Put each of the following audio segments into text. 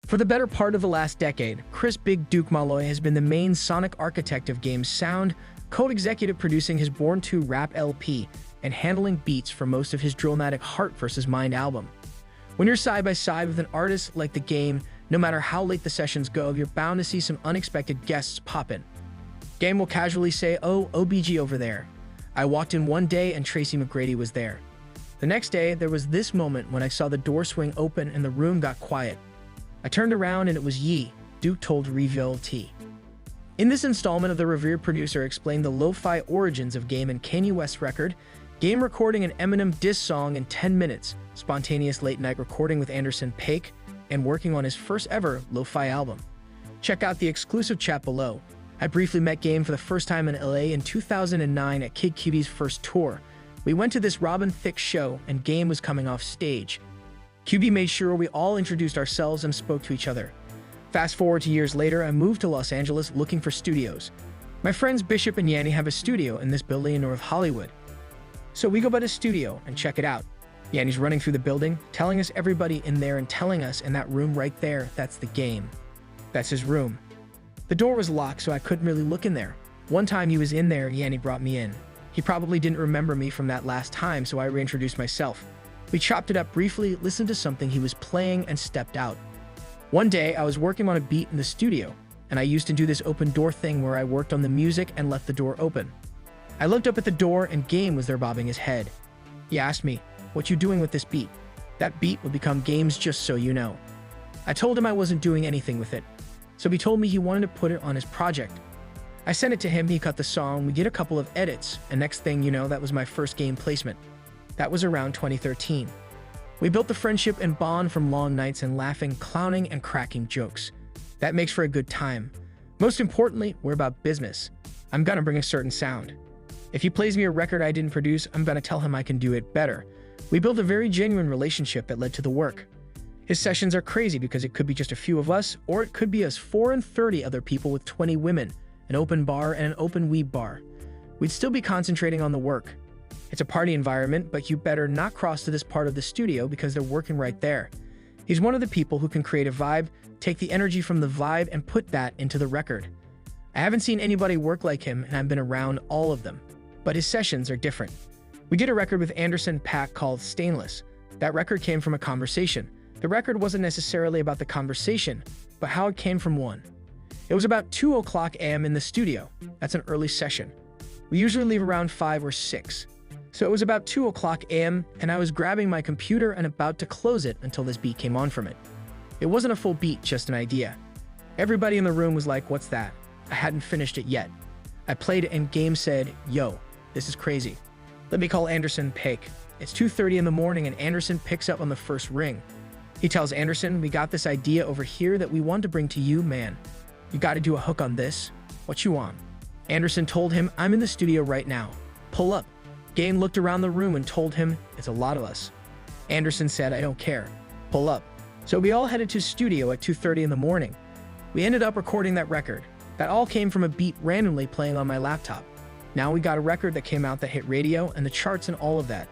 For the better part of the last decade, Chris Big Duke Malloy has been the main sonic architect of Game's sound, co-executive producing his Born to Rap LP, and handling beats for most of his drillmatic Heart vs. Mind album. When you're side by side with an artist like The Game, no matter how late the sessions go, you're bound to see some unexpected guests pop in. Game will casually say, "Oh, OBG over there." I walked in one day and Tracy McGrady was there. The next day, there was this moment when I saw the door swing open and the room got quiet. I turned around and it was Ye, Duke told Reveal T. In this installment of the revered producer explained the lo-fi origins of Game and Kanye West's record, Game recording an Eminem diss song in 10 minutes, spontaneous late-night recording with Anderson .Paak, and working on his first ever lo-fi album. Check out the exclusive chat below. I briefly met Game for the first time in LA in 2009 at Kid Cudi's first tour. We went to this Robin Thicke show and Game was coming off stage. QB made sure we all introduced ourselves and spoke to each other. Fast forward to years later, I moved to Los Angeles looking for studios. My friends Bishop and Yanni have a studio in this building in North Hollywood. So we go by the studio and check it out. Yanni's running through the building, telling us everybody in there and telling us in that room right there, that's the Game. That's his room. The door was locked, so I couldn't really look in there. One time he was in there, Yanni brought me in. He probably didn't remember me from that last time, so I reintroduced myself. We chopped it up briefly, listened to something he was playing, and stepped out. One day, I was working on a beat in the studio, and I used to do this open door thing where I worked on the music and left the door open. I looked up at the door and Game was there bobbing his head. He asked me, "What you doing with this beat?" That beat would become Game's, just so you know. I told him I wasn't doing anything with it, so he told me he wanted to put it on his project. I sent it to him, he cut the song, we did a couple of edits, and next thing you know, that was my first Game placement. That was around 2013. We built the friendship and bond from long nights and laughing, clowning, and cracking jokes. That makes for a good time. Most importantly, we're about business. I'm gonna bring a certain sound. If he plays me a record I didn't produce, I'm gonna tell him I can do it better. We built a very genuine relationship that led to the work. His sessions are crazy because it could be just a few of us, or it could be us 4 and 30 other people with 20 women, an open bar, and an open weed bar. We'd still be concentrating on the work. It's a party environment, but you better not cross to this part of the studio because they're working right there. He's one of the people who can create a vibe, take the energy from the vibe, and put that into the record. I haven't seen anybody work like him, and I've been around all of them. But his sessions are different. We did a record with Anderson .Paak called Stainless. That record came from a conversation. The record wasn't necessarily about the conversation, but how it came from one. It was about 2:00 a.m. in the studio. That's an early session. We usually leave around 5 or 6. So it was about 2:00 a.m. and I was grabbing my computer and about to close it until this beat came on from it. It wasn't a full beat, just an idea. Everybody in the room was like, "What's that?" I hadn't finished it yet. I played it and Game said, "Yo, this is crazy. Let me call Anderson .Paak." It's 2:30 in the morning and Anderson picks up on the first ring. He tells Anderson, "We got this idea over here that we want to bring to you, man. You gotta do a hook on this. What you want?" Anderson told him, "I'm in the studio right now. Pull up." Game looked around the room and told him, "It's a lot of us." Anderson said, "I don't care. Pull up." So we all headed to studio at 2:30 in the morning. We ended up recording that record. That all came from a beat randomly playing on my laptop. Now we got a record that came out that hit radio and the charts and all of that.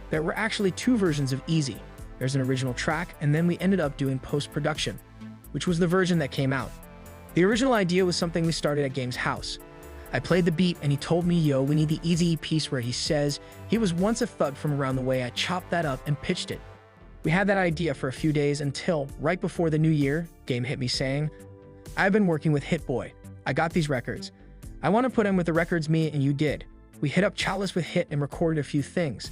There were actually 2 versions of Eazy. There's an original track, and then we ended up doing post-production, which was the version that came out. The original idea was something we started at Game's house. I played the beat and he told me, "Yo, we need the Eazy piece where he says he was once a thug from around the way." I chopped that up and pitched it. We had that idea for a few days until, right before the new year, Game hit me saying, "I've been working with Hit Boy. I got these records. I want to put them with the records me and you did." We hit up Chalice with Hit and recorded a few things.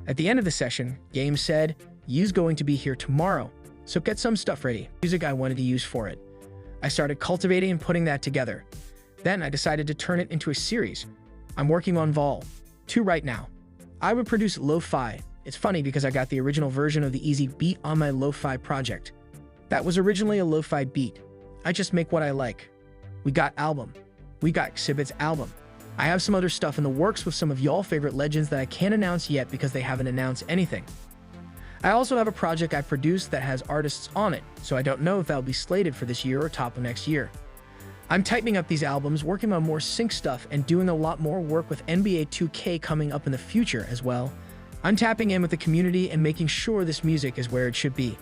At the end of the session, Game said, "You's going to be here tomorrow, so get some stuff ready." Music I wanted to use for it. I started cultivating and putting that together. Then I decided to turn it into a series. I'm working on Vol. 2 right now. I would produce lo-fi. It's funny because I got the original version of the Eazy beat on my lo-fi project. That was originally a lo-fi beat. I just make what I like. We got album. We got Exhibit's album. I have some other stuff in the works with some of y'all favorite legends that I can't announce yet because they haven't announced anything. I also have a project I produced that has artists on it, so I don't know if that'll be slated for this year or top of next year. I'm tightening up these albums, working on more sync stuff, and doing a lot more work with NBA 2K coming up in the future as well. I'm tapping in with the community and making sure this music is where it should be.